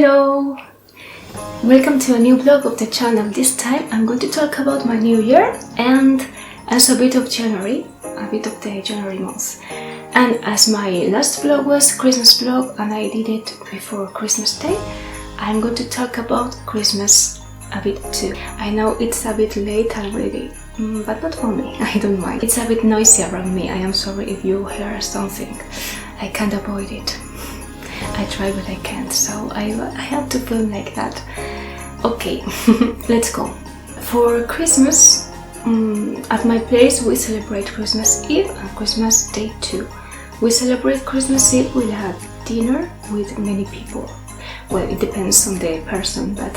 Hello! Welcome to a new vlog of the channel. This time I'm going to talk about my new year and also a bit of January, a bit of the January month. And as my last vlog was Christmas vlog and I did it before Christmas Day, I'm going to talk about Christmas a bit too. I know it's a bit late already, but not for me, I don't mind. It's a bit noisy around me, I am sorry if you hear something. I can't avoid it. I try but I can't, so I have to film like that. Okay, let's go. For Christmas, at my place we celebrate Christmas Eve and Christmas Day too. We celebrate Christmas Eve with a dinner with many people. Well, it depends on the person, but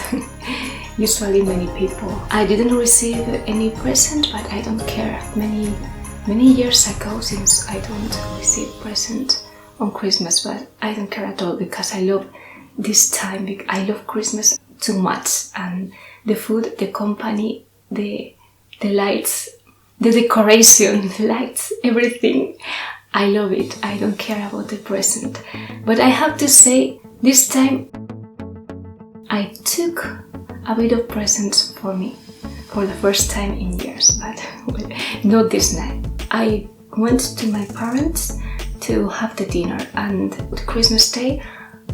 usually many people. I didn't receive any present, but I don't care. Many years ago, since I don't receive present on Christmas, but I don't care at all because I love this time. I love Christmas too much, and the food, the company, the lights, the decoration, the lights, everything. I love it. I don't care about the present. But I have to say, this time I took a bit of presents for me for the first time in years, but well, not this night. I went to my parents to have the dinner, and Christmas Day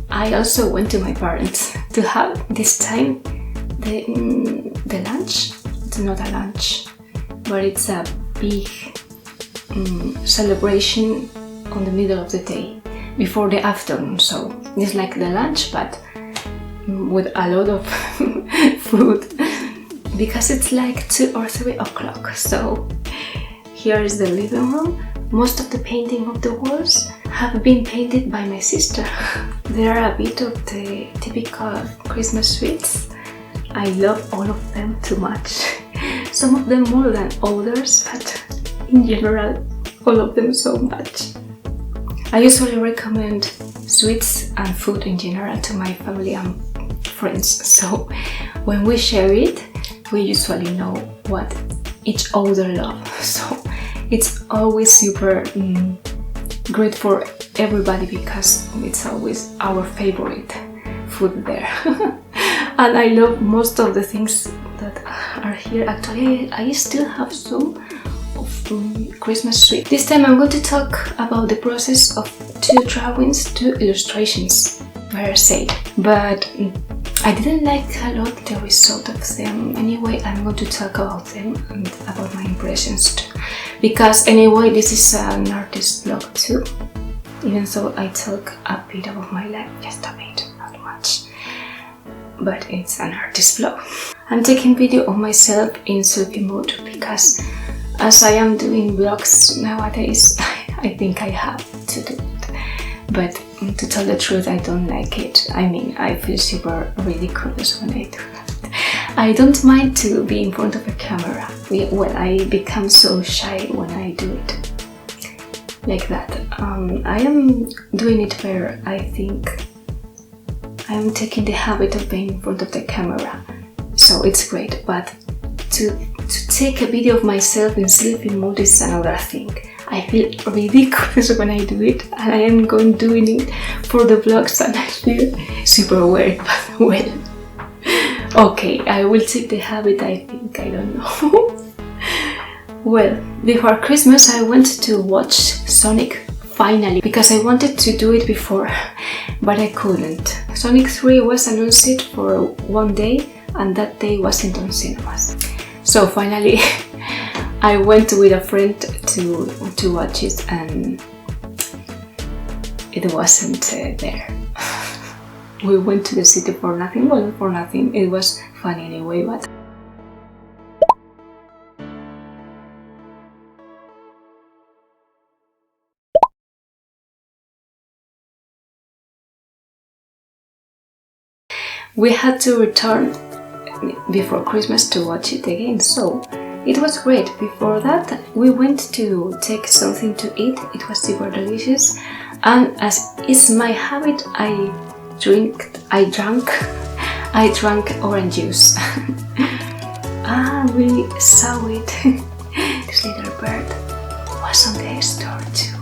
I also went to my parents to have this time the lunch. It's not a lunch, but it's a big celebration on the middle of the day before the afternoon, so it's like the lunch but with a lot of food because it's like 2 or 3 o'clock. So here is the living room. Most of the painting of the walls have been painted by my sister. There are a bit of the typical Christmas sweets. I love all of them too much. Some of them more than others, but in general, all of them so much. I usually recommend sweets and food in general to my family and friends, so when we share it, we usually know what each other love. So it's always super great for everybody because it's always our favorite food there. And I love most of the things that are here. Actually, I still have some of Christmas sweet. This time I'm going to talk about the process of 2 drawings, 2 illustrations, better said. But I didn't like a lot the result of them. Anyway, I'm going to talk about them and about my impressions too. Because anyway, this is an artist vlog too. Even though I talk a bit about my life, just a bit, not much. But it's an artist vlog. I'm taking video of myself in selfie mode because as I am doing vlogs nowadays, I think I have to do it. But to tell the truth, I don't like it. I mean, I feel super ridiculous when I do that. I don't mind to be in front of a camera. Well, I become so shy when I do it like that. I am doing it better, I think. I am taking the habit of being in front of the camera, so it's great. But to take a video of myself in selfie mode is another thing. I feel ridiculous when I do it, and I am doing it for the vlogs and I feel super weird, but well. Okay, I will take the habit, I think, I don't know. Well, before Christmas I went to watch Sonic finally, because I wanted to do it before, but I couldn't. Sonic 3 was announced for one day, and that day wasn't on cinemas. So finally I went with a friend to watch it, and it wasn't there. We went to the city for nothing. Well, for nothing. It was fun anyway, but we had to return before Christmas to watch it again, so it was great. Before that, we went to take something to eat. It was super delicious, and as is my habit, I drank orange juice. We saw it. This little bird was on the store too.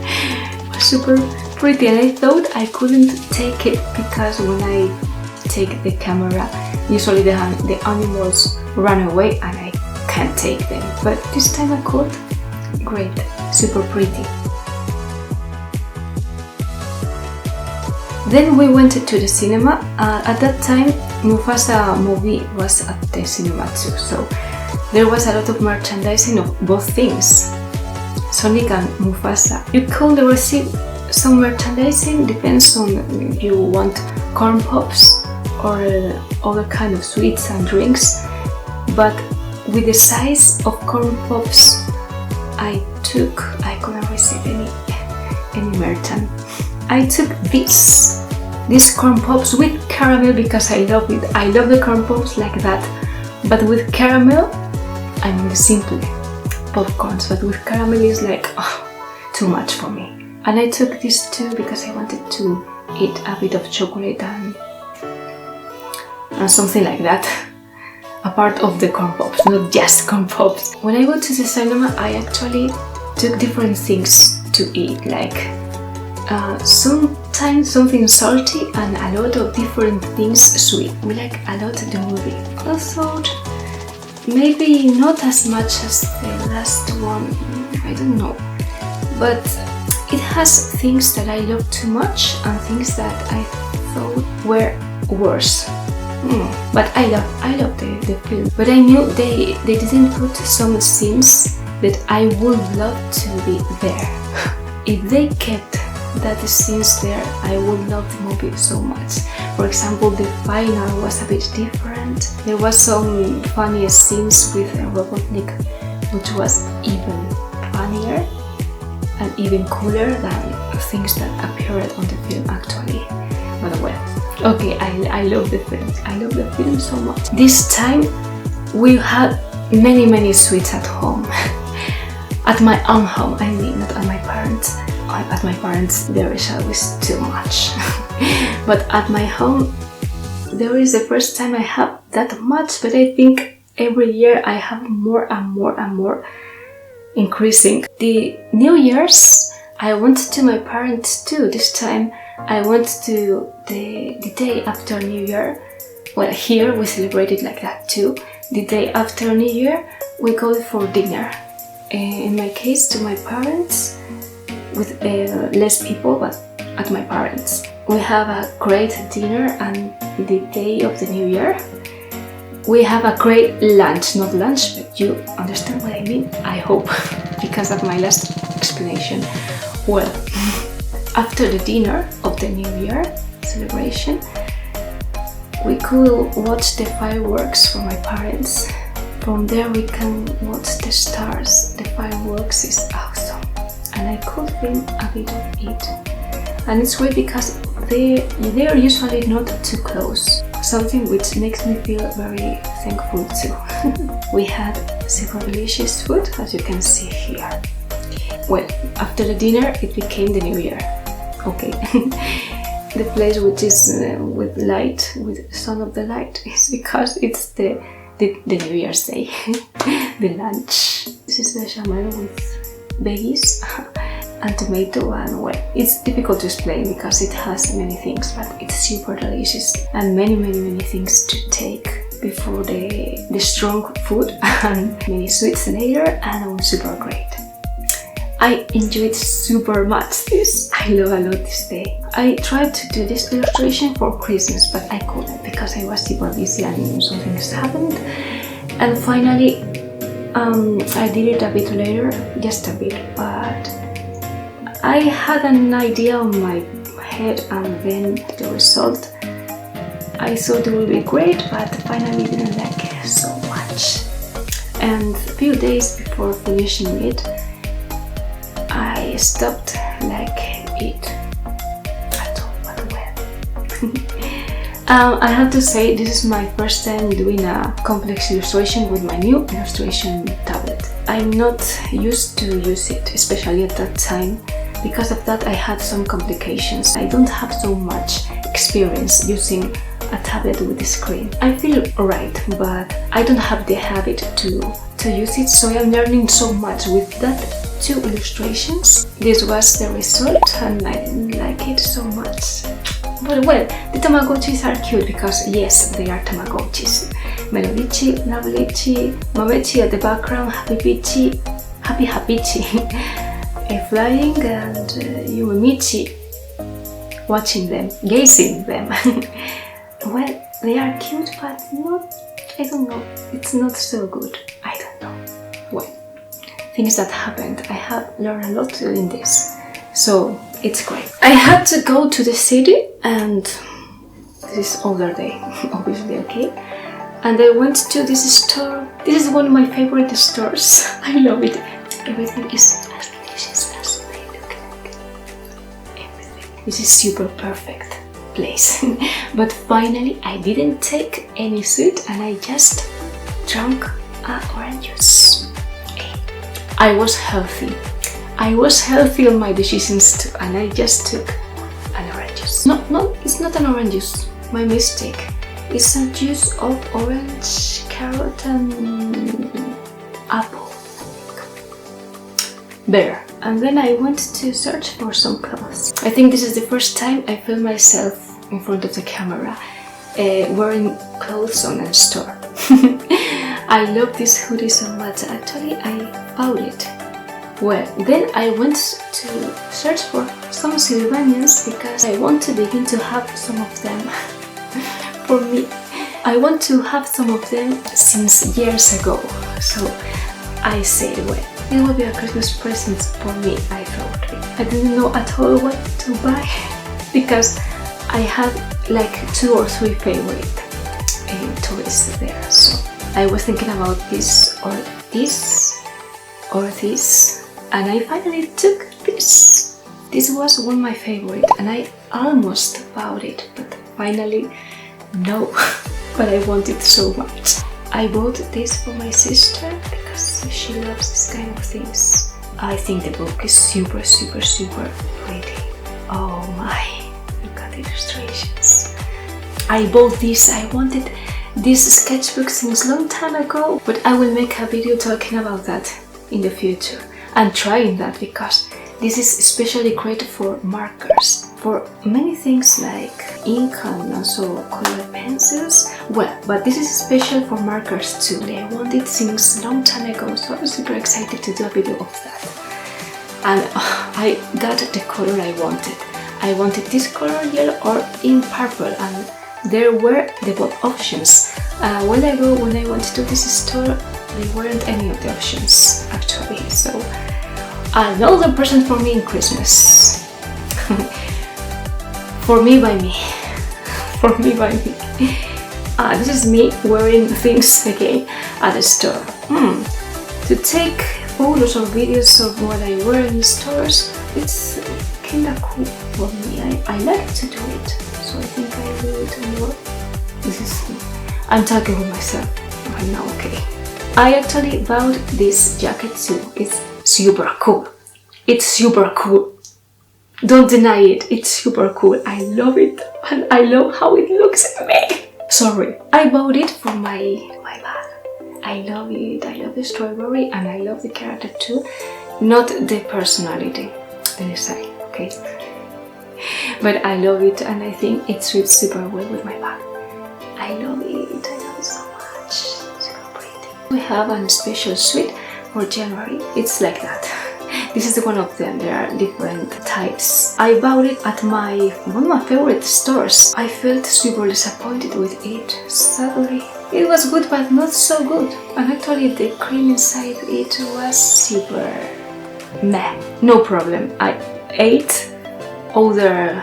It was super pretty, and I thought I couldn't take it because when I take the camera, usually the animals run away and I can't take them. But this time I could. Great, super pretty. Then we went to the cinema. At that time, Mufasa movie was at the cinema too, so there was a lot of merchandising of both things, Sonic and Mufasa. You could receive some merchandising, depends on if you want corn pops or other kind of sweets and drinks, but with the size of corn pops I couldn't receive any merchandise. I took these corn pops with caramel because I love it. I love the corn pops like that, but with caramel, I mean simple popcorns, but with caramel is like too much for me. And I took these two because I wanted to eat a bit of chocolate and something like that. A part of the corn pops, not just corn pops. When I went to the cinema, I actually took different things to eat, like sometimes something salty and a lot of different things sweet. We like a lot the movie. I thought maybe not as much as the last one, I don't know, but it has things that I love too much and things that I thought were worse. But I love the film. But I knew they didn't put some scenes that I would love to be there. If they kept that scenes there, I would love the movie so much. For example, the final was a bit different. There was some funny scenes with Robotnik, which was even funnier and even cooler than things that appeared on the film actually. But well, okay, I love the film. I love the film so much. This time we had many sweets at home. At my own home, I mean, not at my parents'. At my parents there is always too much. But at my home there is the first time I have that much, but I think every year I have more and more increasing. The New Year's I went to my parents too. This time I went to the day after New Year. Well, here we celebrate it like that too. The day after New Year we go for dinner. In my case, to my parents, with less people, but at my parents. We have a great dinner, and the day of the New Year we have a great lunch. Not lunch, but you understand what I mean, I hope, because of my last explanation. Well, after the dinner of the New Year celebration, we could watch the fireworks for my parents. From there we can watch the stars. The fireworks is awesome, and I could film a bit of it. And it's great because they are usually not too close, something which makes me feel very thankful too. We had super delicious food, as you can see here. Well, after the dinner it became the New Year. Okay. The place which is with light, with Son of the Light, is because it's the New Year's Day. The lunch. This is bechamel with veggies and tomato, and well, it's difficult to explain because it has many things, but it's super delicious and many things to take before the strong food and many sweets later, and it was super great. I enjoyed super much this. I love a lot this day. I tried to do this illustration for Christmas, but I couldn't because I was super busy and some things happened. And finally, I did it a bit later, just a bit, but I had an idea on my head, and then the result, I thought it would be great, but finally didn't like it so much. And a few days before finishing it, I stopped like it at all, but well. I have to say, this is my first time doing a complex illustration with my new illustration tablet. I'm not used to use it, especially at that time. Because of that, I had some complications. I don't have so much experience using a tablet with the screen. I feel alright, but I don't have the habit to to use it, so I'm learning so much with that 2 illustrations. This was the result and I didn't like it so much. But well, the Tamagotchis are cute because yes, they are Tamagotchis. Melodichi, Lovelichi, Mamechi at the background, Happy Peachy, Happy Happychi, flying, and Yumichi watching them, gazing them. Well, they are cute, but not, I don't know, it's not so good. I don't know. Well, things that happened. I have learned a lot in this, so it's great. I had to go to the city, and this is other day, obviously, okay? And I went to this store. This is one of my favorite stores. I love it. Everything is as delicious as they look like. Everything. This is super perfect place. But finally, I didn't take any sweet, and I just drank orange juice. I was healthy. I was healthy on my decisions too, and I just took an orange juice. No, it's not an orange juice. My mistake. It's a juice of orange, carrot, and apple. There. And then I went to search for some clothes. I think this is the first time I film myself in front of the camera wearing clothes on a store. I love this hoodie so much. Actually, I found it. Well, then I went to search for some Sylvanians because I want to begin to have some of them for me. I want to have some of them since years ago. So I said, well, it will be a Christmas present for me, I thought. I didn't know at all what to buy because I had like 2 or 3 favorite toys there. So I was thinking about this or this or this, and I finally took this. This was one of my favorite, and I almost bought it, but finally no. But I want it so much. I bought this for my sister because she loves this kind of things. I think the book is super, super, super pretty. Oh my, look at the illustrations. I bought this. I wanted this sketchbook since long time ago, but I will make a video talking about that in the future. I'm trying that because this is especially great for markers, for many things like ink and also color pencils. Well, but this is special for markers too. I want it since long time ago, so I was super excited to do a video of that. And I got the color I wanted. I wanted this color yellow or in purple, and there were the both options. When I went to this store, there weren't any of the options actually. So another present for me in Christmas. For me by me. For me by me. This is me wearing things again at the store. To take photos or videos of what I wear in stores, it's kinda cool for me. I like to do it, so I think I will do it more. This is me. I'm talking with myself right now, okay? I actually bought this jacket too. It's super cool. It's super cool. Don't deny it. It's super cool. I love it, and I love how it looks on me. Sorry, I bought it for my bag. I love it. I love the strawberry, and I love the character too. Not the personality, the design, okay? But I love it, and I think it suits super well with my bag. I love it. I love it so much. Super pretty. We have a special suite for January. It's like that. This is one of them. There are different types. I bought it at one of my favorite stores. I felt super disappointed with it. Sadly, it was good but not so good. And actually the cream inside it was super meh. No problem. I ate other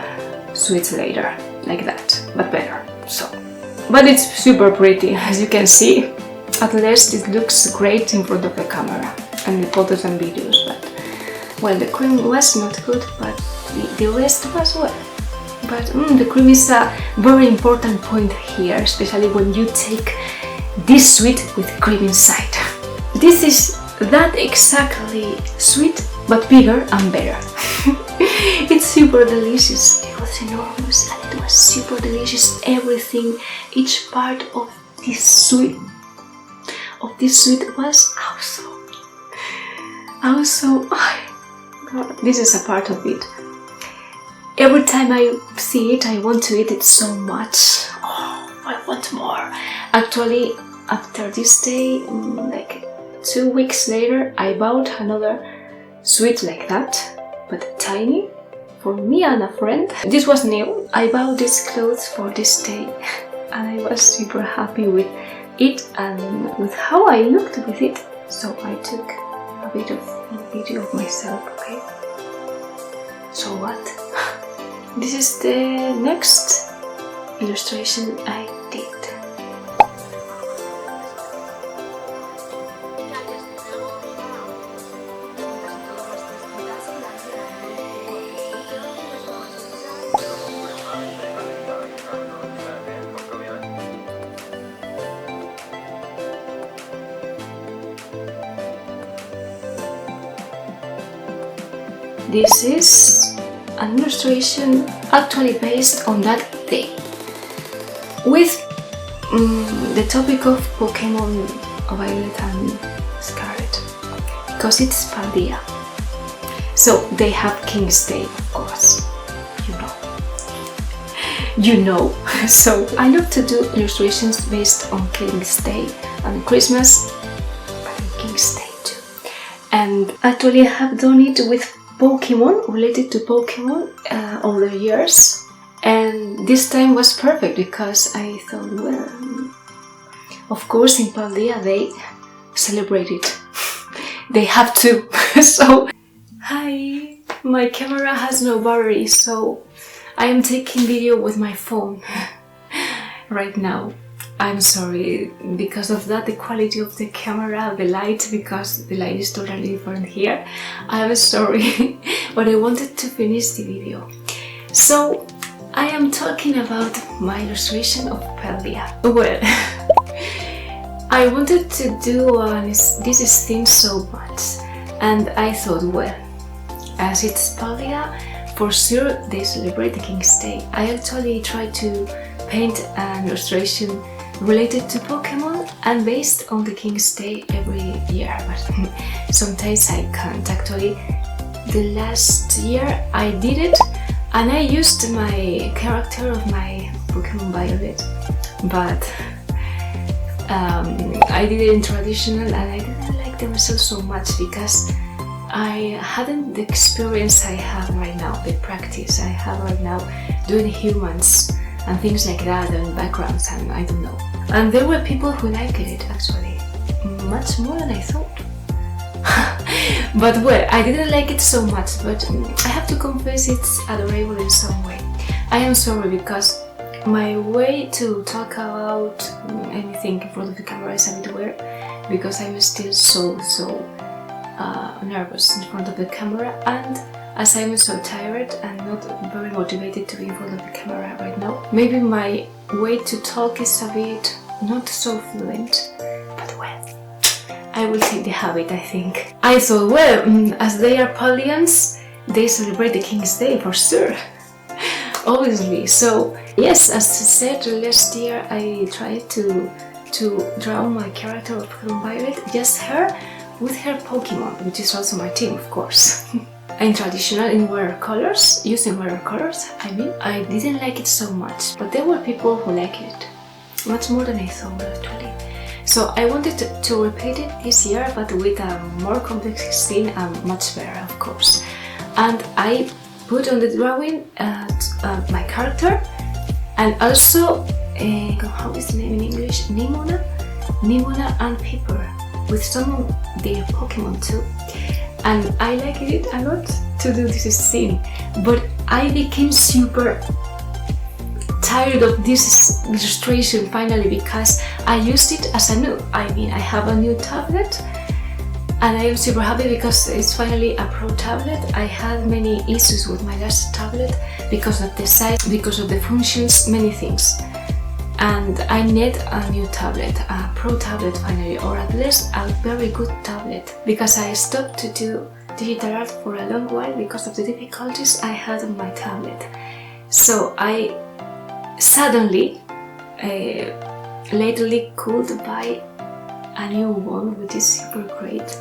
sweets later, like that, but better. So, but it's super pretty, as you can see. At least it looks great in front of the camera and the photos and videos. But well, the cream was not good, but the rest was well. But the cream is a very important point here, especially when you take this sweet with cream inside. This is that exactly sweet, but bigger and better. It's super delicious. It was enormous and it was super delicious. Everything, each part of this sweet of this sweet was also, God, this is a part of it. Every time I see it, I want to eat it so much. Oh, I want more. Actually, after this day, like 2 weeks later, I bought another sweet like that, but tiny, for me and a friend. This was new. I bought these clothes for this day, and I was super happy with it and with how I looked with it. So I took a bit of a video of myself, okay? So what? This is the next illustration I did. This is an illustration actually based on that day, with the topic of Pokémon Violet and Scarlet, because it's Paldea. So they have King's Day, of course, you know. So I love to do illustrations based on King's Day and Christmas, but on King's Day too. And actually I have done it with Pokemon, related to Pokemon over the years, and this time was perfect because I thought, well, of course in Paldea they celebrate it. They have to. So, hi, my camera has no battery, so I am taking video with my phone right now. I'm sorry, because of that, the quality of the camera, the light, because the light is totally different here. I'm sorry, but I wanted to finish the video. So, I am talking about my illustration of Paldea. Well, I wanted to do this theme so much, and I thought, well, as it's Paldea, for sure they celebrate the King's Day. I actually tried to paint an illustration related to Pokemon and based on the King's Day every year, but sometimes I can't. Actually, the last year I did it and I used my character of my Pokémon Violet, but I did it in traditional and I didn't like the result so much because I hadn't the experience I have right now, the practice I have right now doing humans and things like that, and backgrounds, and I don't know. And there were people who liked it actually, much more than I thought. But well, I didn't like it so much, but I have to confess it's adorable in some way. I am sorry because my way to talk about anything in front of the camera is a bit weird, because I'm still so nervous in front of the camera, and as I'm so tired and not very motivated to be in front of the camera right now, maybe my way to talk is a bit not so fluent, but well, I will take the habit, I think. I thought, well, as they are Paldeans, they celebrate the King's Day for sure, obviously. So yes, as I said, last year I tried to draw my character of Violet, just her, with her Pokemon, which is also my team, of course. In traditional, in watercolors, using watercolors, I mean, I didn't like it so much, but there were people who liked it, much more than I thought actually. So I wanted to repeat it this year, but with a more complex scene and much better, of course. And I put on the drawing my character, and also, how is the name in English? Nimona and Pepper, with some of their Pokemon too. And I liked it a lot to do this scene, but I became super tired of this illustration finally because I used it as a new, I have a new tablet and I am super happy because it's finally a pro tablet. I had many issues with my last tablet because of the size, because of the functions, many things. And I need a new tablet, a pro tablet finally, or at least a very good tablet, because I stopped to do digital art for a long while because of the difficulties I had on my tablet. So I suddenly, lately could buy a new one, which is super great,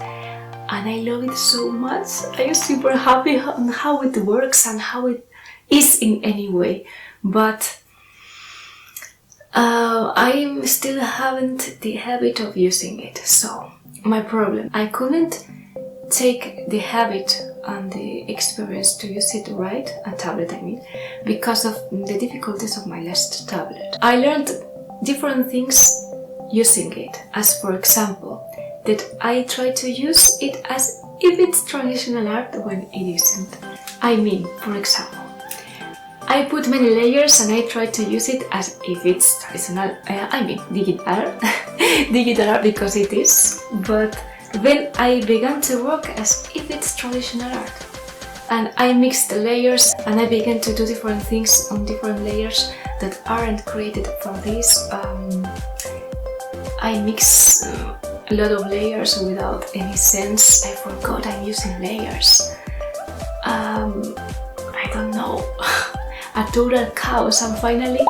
and I love it so much. I'm super happy on how it works and how it is in any way, but I still haven't the habit of using it. So my problem, I couldn't take the habit and the experience to use it right, a tablet I mean, because of the difficulties of my last tablet. I learned different things using it, as for example, that I try to use it as if it's traditional art when it isn't. I mean, for example, I put many layers and I try to use it as if it's traditional, digital art, digital art because it is, but then I began to work as if it's traditional art. And I mixed the layers and I began to do different things on different layers that aren't created for this. I mix a lot of layers without any sense. I forgot I'm using layers. I don't know. A total chaos, and finally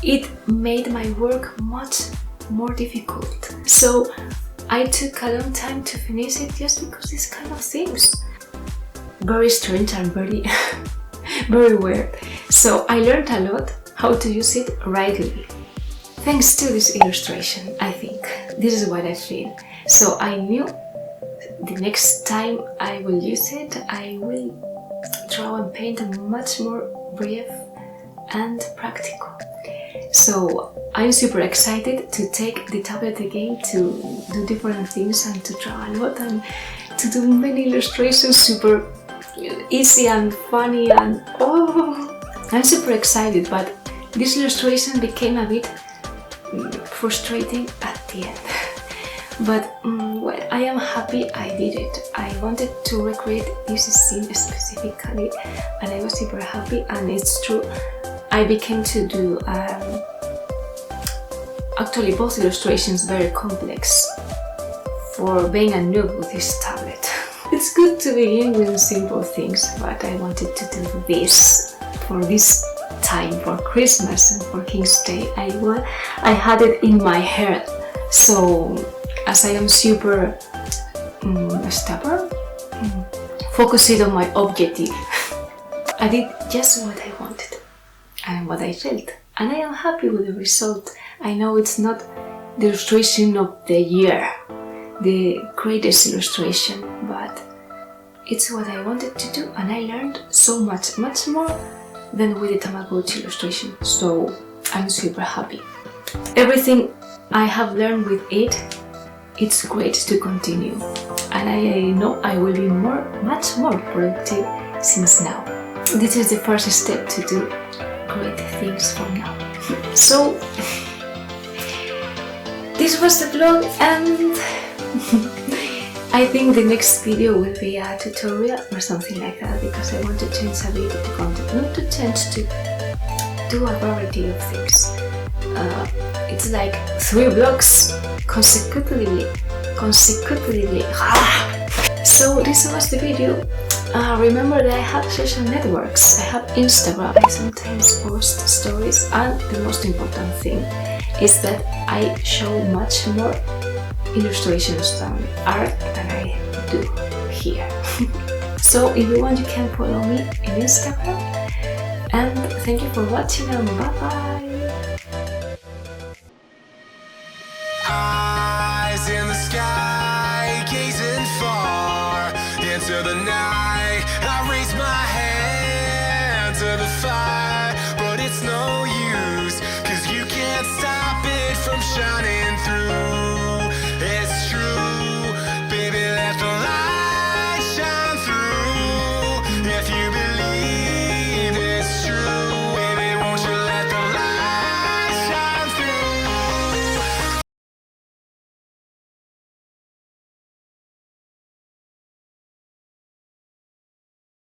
it made my work much more difficult. So I took a long time to finish it just because these kind of things. Very strange and very, very weird. So I learned a lot how to use it rightly. Thanks to this illustration, I think. This is what I feel. So I knew the next time I will use it, I will draw and paint much more brief and practical. So I'm super excited to take the tablet again to do different things and to draw a lot and to do many illustrations, super easy and funny, and I'm super excited, but this illustration became a bit frustrating at the end. But well, I am happy I did it. I wanted to recreate this scene specifically and I was super happy, and it's true, I began to do actually both illustrations very complex for being a noob with this tablet. It's good to begin with simple things, but I wanted to do this for this time, for Christmas and for King's Day. I had it in my head. So as I am super stubborn, focusing on my objective, I did just what I wanted and what I felt, and I am happy with the result. I know it's not the illustration of the year, the greatest illustration, but it's what I wanted to do, and I learned so much more than with the Tamagotchi illustration, so I'm super happy. Everything I have learned with it, it's great to continue, and I know I will be much more productive since now. This is the first step to do great things from now. So this was the vlog, and I think the next video will be a tutorial or something like that, because I want to change a bit the content, not to change, to do a variety of things. It's like 3 vlogs consecutively. So this was the video. Remember that I have social networks. I have Instagram. I sometimes post stories, and the most important thing is that I show much more illustrations than art than I do here. So if you want, you can follow me in Instagram, and thank you for watching, and bye bye. Eyes in the sky, gazing far into the night. I raise my hand to the fire, but it's no use, 'cause you can't stop it from shining through.